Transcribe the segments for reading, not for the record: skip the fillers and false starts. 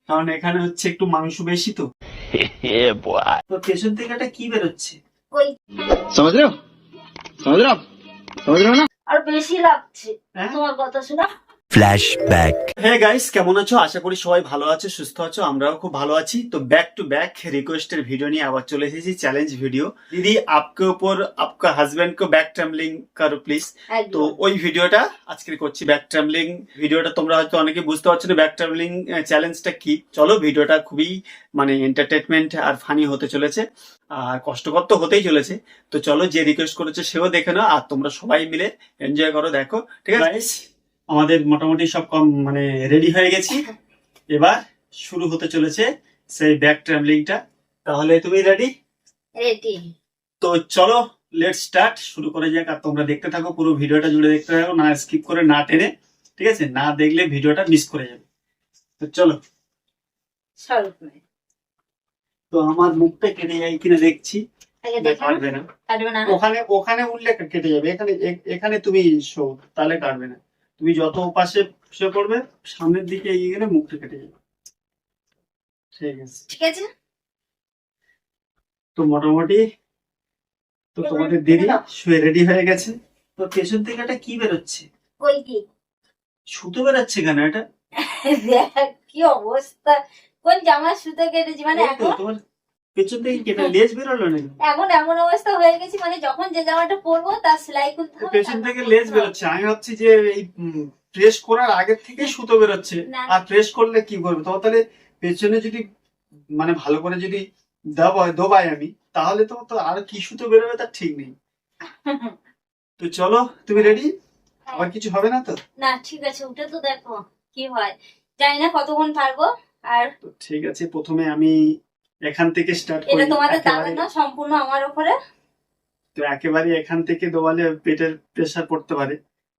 কারণ এখানে হচ্ছে একটু মাংস বেশি তো। তো পেছন থেকে একটা কি বেরোচ্ছে? ওই समझ रहे हो समझ रहे हो आप समझ रहे हो ना। আর বেশি লাগছে হ্যাঁ? তোমার কথা শোনা। Flashback. হ্যাঁ গাইস, কেমন আছো? আশা করি সবাই ভালো আছো, সুস্থ আছো। আমরাও খুব ভালো আছি। তো ব্যাক টু ব্যাক রিকোয়েস্টের ভিডিও নিয়ে আবার চলে এসেছি, চ্যালেঞ্জ ভিডিও। দিদি আপকে উপর আপকা হাজবেন্ড কো ব্যাক ট্রাম্বলিং করো প্লিজ। তো ওই ভিডিওটা আজকে করছি, ব্যাক ট্রাম্বলিং ভিডিওটা। তোমরা হয়তো অনেকে বুঝতে পারছো না ব্যাক ট্রাম্বলিং চ্যালেঞ্জটা কি। চলো, ভিডিওটা খুবই মানে এন্টারটেনমেন্ট আর ফানি হতে চলেছে, আর কষ্টকর তো হতেই চলেছে। তো চলো, যে রিকোয়েস্ট করেছে সেও দেখে নাও, আর তোমরা সবাই মিলে এনজয় করো, দেখো। ঠিক আছে গাইস, আমাদের মোটামুটি সব কম মানে রেডি হয়ে গেছি। এবার শুরু হতে চলেছে সেই ব্যাক ট্রাভেলিংটা। তাহলে তুমি রেডি? রেডি। তো চলো, লেটস স্টার্ট, শুরু করে যাক। আর তোমরা দেখতে থাকো, পুরো ভিডিওটা জুড়ে দেখতে থাকো, না স্কিপ করে, না টেনে। ঠিক আছে? না দেখলে ভিডিওটা মিস করে যাবে। তো চলো। স্বল্প তো আমার মুখটা কেটে যায় কিনা দেখছি। আগে না, দেখো। কাটবে না। কাটবে না? ওখানে ওখানে উঠলে কেটে যাবে। এখানে এখানে তুমি শো, তাহলে কাটবে না। তুমি যত পাশে শুয়ে পড়বে, সামনের দিকে এগিয়ে গেলে মুখটা কেটে যাবে। ঠিক আছে? ঠিক আছে। তো মোটামুটি তো তোমাদের দিদি শুয়ে রেডি হয়ে গেছে। তো পেছন থেকে একটা কি বেরোচ্ছে? ওই কি সুতো বেরোচ্ছে কেন এটা? দেখ কি অবস্থা, কোন জামা সুতো কেটেছি মানে ওই তো, এখন তোমার পেছন থেকে কেটে লেজ বেরোলো নাকি? এমন এমন অবস্থা হয়ে গেছি, মানে যখন যে জামাটা পরবো তার সেলাই খুলতে হবে, পেছন তারপর থেকে পরতে লেজ হবে। বেরোচ্ছে। আমি ভাবছি যে এই প্রেস করার আগের থেকেই সুতো বেরোচ্ছে। না। আর প্রেস করলে কি করবে তোমার? তাহলে পেছনে যদি মানে ভালো করে যদি দবাই আমি, তাহলে তোমার তো আর কি সুতো বেরোবে তার ঠিক নেই। তো চলো, তুমি রেডি? আবার কিছু হবে না তো? না ঠিক আছে, উঠে তো দেখো কি হয়, জানি না কতক্ষণ পারবো। আর তো ঠিক আছে, প্রথমে আমি এখান থেকে স্টার্ট এটা করি। তোমাদের দাদা একেবারে না, সম্পূর্ণ আমার উপরে। তো একেবারে এখান থেকে দোয়ালে পেটের প্রেসার পড়তে পারে।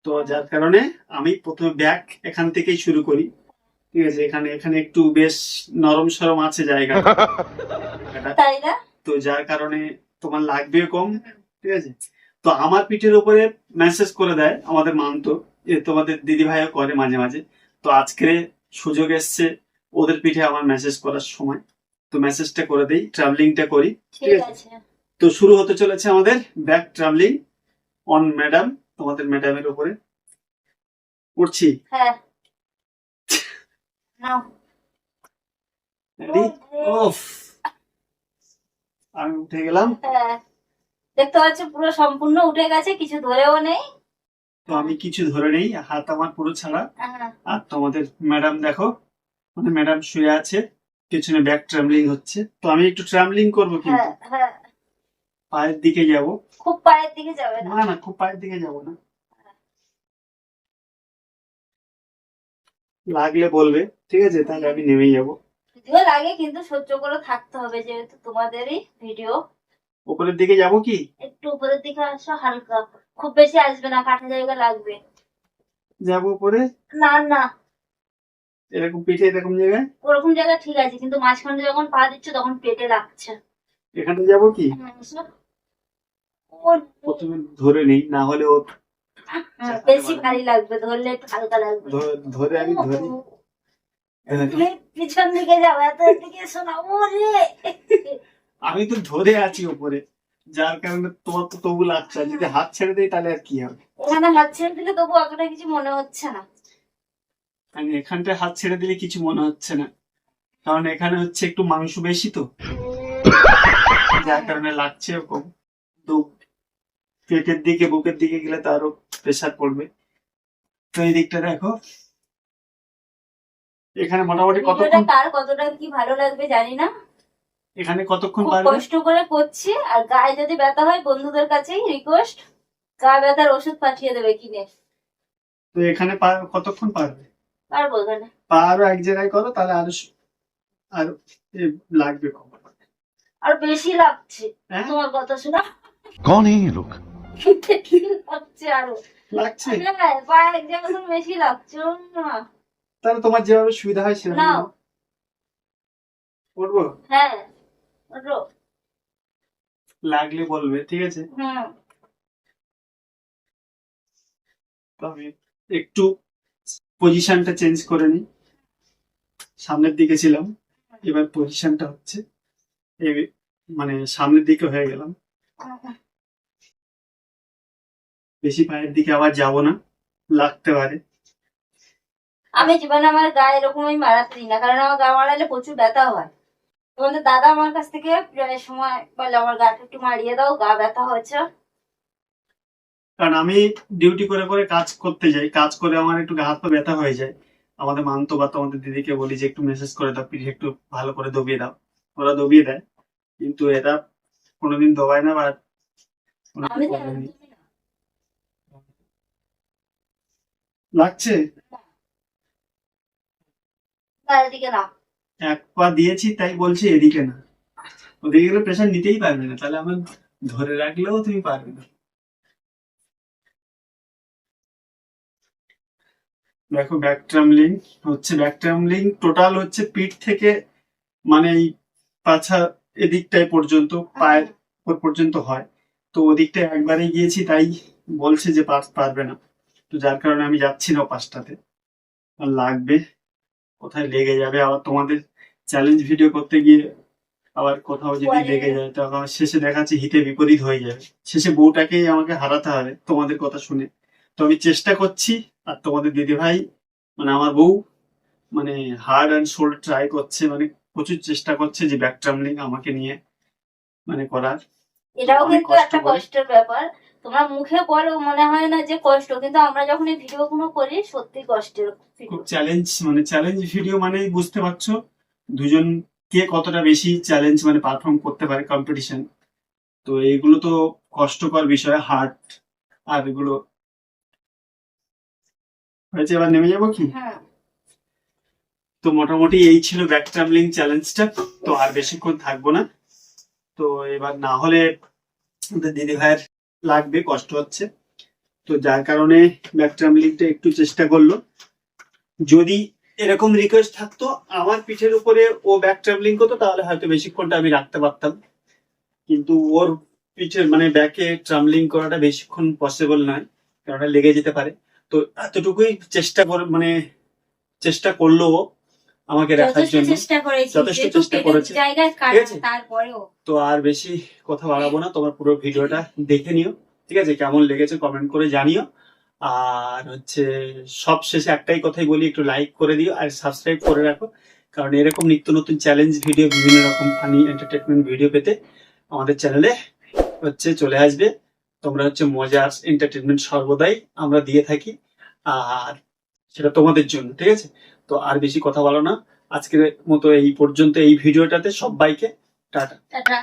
তো যার কারণে আমি প্রথমে ব্যাক এখান থেকেই শুরু করি। ঠিক আছে? এখানে এখানে একটু বেশ নরম সরম আছে জায়গা। তাই না? তো যার কারণে তোমার লাগবে কম। ঠিক আছে? তো আমার পিঠের উপরে মেসেজ করে দেয় আমাদের মানতো, তোমাদের দিদি ভাইও করে মাঝে মাঝে। তো আজকে সুযোগ এসছে ওদের পিঠে আমার মেসেজ করার সময়। তো মেসেজটা করে দেই, ট্রাভেলিংটা করি। ঠিক ঠিক আছে? আছে। তো শুরু হতে চলেছে আমাদের ব্যাক ট্রাভেলিং অন ম্যাডাম, তোমাদের ম্যাডামের উপরে উঠছি। হ্যাঁ নাও। রেডি? ওফ, আমি উঠে গেলাম। হ্যাঁ দেখতে পাচ্ছ পুরো সম্পূর্ণ উঠে গেছে, কিছু ধরেও নেই। তো আমি কিছু ধরে নেই, হাত আমার পুরো ছাড়া। হ্যাঁ, আর তোমাদের ম্যাডাম দেখো, মানে ম্যাডাম শুয়ে আছে, পেছনে ব্যাক ট্রাভেলিং হচ্ছে। তো আমি একটু ট্রাভেলিং করবো, কিন্তু হ্যাঁ হ্যাঁ পায়ের দিকে যাব। খুব পায়ের দিকে যাবে না। না না, খুব পায়ের দিকে যাব না। লাগলে বলবে, ঠিক আছে? তাহলে আমি নেমেই যাব। যদিও লাগে কিন্তু সহ্য করে থাকতে হবে, যেহেতু তোমাদেরই ভিডিও। উপরের দিকে যাব কি? একটু উপরের দিকে আসো, হালকা, খুব বেশি আসবে না, কাটা জায়গা লাগবে। যাব উপরে? না না, এরকম পিঠে এরকম জায়গায়? ওরকম জায়গা ঠিক আছে, কিন্তু মাঝখানে যখন পা দিচ্ছ তখন পেটে লাগছে। এখানে যাব কি? হ্যাঁ, এসো। প্রথমে ধরে নেই, না হলে ও বেশি ভারী লাগবে, ধরলে একটু হালকা লাগবে। ধরে আমি ধরি। তুমি পিছন দিকে যাও, এত দিকে শোনা ওরে। আমি তো ধরে আছি উপরে, যার কারণে তোমার তো তবু লাগছে। আর যদি হাত ছেড়ে দেই তাহলে আর কি হবে? এখানে হাত ছেড়ে দিলে তবু অতটা কিছু মনে হচ্ছে না। আমি এখানটা হাত ছেড়ে দিলে কিছু মনে হচ্ছে না, কারণ এখানে হচ্ছে একটু মাংস বেশি তো, যার কারণে লাগছে কম। তো পেটের দিকে বুকের দিকে গেলে তো আরো প্রেসার পড়বে। তো এই দিকটা দেখো, এখানে মোটামুটি ভিডিওটা কতক্ষণ, কার কতটা কি ভালো লাগবে জানি না, এখানে কতক্ষণ খুব পারবে? কষ্ট করে করছি। আর গায়ে যদি ব্যথা হয়, বন্ধুদের কাছেই রিকোয়েস্ট, গা ব্যথার ওষুধ পাঠিয়ে দেবে কিনে। তো এখানে কতক্ষণ পারবে? পারবো এখানে। পা আরো এক জায়গায় করো, তাহলে আরো আরো লাগবে কম। আর বেশি লাগছে হ্যাঁ? তোমার কথা শোনা। कौन है ये लोग? লাগছে আরো। লাগছে? হ্যাঁ, পায়ে এক জায়গা বেশি লাগছে না। তাহলে তোমার যেভাবে সুবিধা হয় সেভাবে নাও। করবো। হ্যাঁ ওঠো। লাগলে বলবে, ঠিক আছে? হুম। তো আমি একটু পজিশনটা চেঞ্জ করে নিই, সামনের দিকে ছিলাম, এবার পজিশনটা হচ্ছে মানে সামনের দিকে হয়ে গেলাম। বেশি পায়ের দিকে আবার যাব না, লাগতে পারে। আমি জীবনে আমার গায়ে এরকমই মারাতে দিই না, কারণ আমার গা মারালে প্রচুর ব্যথা হয়। তোমাদের দাদা আমার কাছ থেকে প্রায় সময় বলে আমার গাটা একটু মারিয়ে দাও, গা ব্যথা হয়েছে। কারণ আমি ডিউটি করে করে কাজ করতে যাই, কাজ করে আমার একটু গা হাত পা ব্যথা হয়ে যায়। আমাদের মানতো বা তোমাদের দিদিকে বলি যে একটু মেসেজ করে দাও, পিঠে একটু ভালো করে দবিয়ে দাও, ওরা দবিয়ে দেয়। কিন্তু এরা কোনোদিন দবায় না বা কোনোদিন আমি তো করেনি। একদমই না। লাগছে, গায়ের দিকে না। এক পা দিয়েছি তাই বলছি এদিকে না, ওদিকে গেলে প্রেশার নিতেই পারবে না, তাহলে আমার ধরে রাখলেও তুমি পারবে না। দেখো ব্যাক ট্রামলিং হচ্ছে, ব্যাক ট্রামলিং টোটাল হচ্ছে পিঠ থেকে মানে এই পাছা এদিকটায় পর্যন্ত, পায়ের উপর পর্যন্ত হয়। তো ওদিকটায় একবারে গিয়েছি তাই বলছে যে পারবে না, তো যার কারণে আমি যাচ্ছি না ও পাশটাতে। আর লাগবে, কোথায় লেগে যাবে আবার, তোমাদের চ্যালেঞ্জ ভিডিও করতে গিয়ে আবার কোথাও যদি লেগে যায় তো আবার শেষে দেখাচ্ছে হিতে বিপরীত হয়ে যাবে, শেষে বউটাকেই আমাকে হারাতে হবে তোমাদের কথা শুনে। তো আমি চেষ্টা করছি, আর তোমাদের দিদি ভাই মানে আমার বউ মানে হার্ড অ্যান্ড সোল ট্রাই করছে, মানে প্রচুর চেষ্টা করছে যে ব্যাক ট্রামলিং আমাকে নিয়ে মানে করার। এটাও অনেক কিন্তু কষ্ট একটা করে। কষ্টের ব্যাপার। তোমরা মুখে বলো মনে হয় না যে কষ্ট, কিন্তু আমরা যখন এই ভিডিও গুলো করি সত্যি কষ্টের খুব ভিডিও। চ্যালেঞ্জ, মানে চ্যালেঞ্জ ভিডিও মানে বুঝতে পারছো, দুজন কে কতটা বেশি চ্যালেঞ্জ মানে পারফর্ম করতে পারে কম্পিটিশন। তো এইগুলো তো কষ্টকর বিষয়, হার্ড। আর এগুলো হয়েছে, এবার নেমে যাবো কি? হ্যাঁ, তো মোটামুটি এই ছিল ব্যাক ট্রামলিং চ্যালেঞ্জটা, তো আর বেশিক্ষণ থাকবো না। তো এবার না হলে দিদি ভাইয়ের লাগবে, কষ্ট হচ্ছে, তো যার কারণে ব্যাক ট্রামলিংটা একটু চেষ্টা করলো। যদি এরকম রিকোয়েস্ট থাকতো আমার পিঠের উপরে ও ব্যাক ট্রাভেলিং করতো তাহলে হয়তো বেশিক্ষণটা আমি রাখতে পারতাম, কিন্তু ওর পিঠের মানে ব্যাকে ট্রাভেলিং করাটা বেশিক্ষণ পসিবল নয়, কারণ ওটা লেগে যেতে পারে। তো এতটুকুই চেষ্টা করে মানে চেষ্টা করলো ও আমাকে রাখার যথেষ্ট জন্য, চেষ্টা করেছি, যথেষ্ট যেহেতু চেষ্টা পেটের করেছে, জায়গায় ঠিক কাটা আছে? তারপরেও। তো আর বেশি কথা বাড়াবো না, তোমার পুরো ভিডিওটা দেখে নিও, ঠিক আছে? কেমন লেগেছে কমেন্ট করে জানিও। আর হচ্ছে সব শেষে একটাই কথাই বলি, একটু লাইক করে দিও আর সাবস্ক্রাইব করে রাখো, কারণ এরকম নিত্য নতুন চ্যালেঞ্জ ভিডিও, বিভিন্ন রকম ফানি এন্টারটেনমেন্ট ভিডিও পেতে আমাদের চ্যানেলে হচ্ছে চলে আসবে। তোমরা হচ্ছে মজার এন্টারটেনমেন্ট সর্বদাই আমরা দিয়ে থাকি, আর সেটা তোমাদের জন্য, ঠিক আছে? তো আর বেশি কথা বলো না, আজকের মতো এই পর্যন্ত এই ভিডিওটাতে। সবাইকে টাটা। টাটা।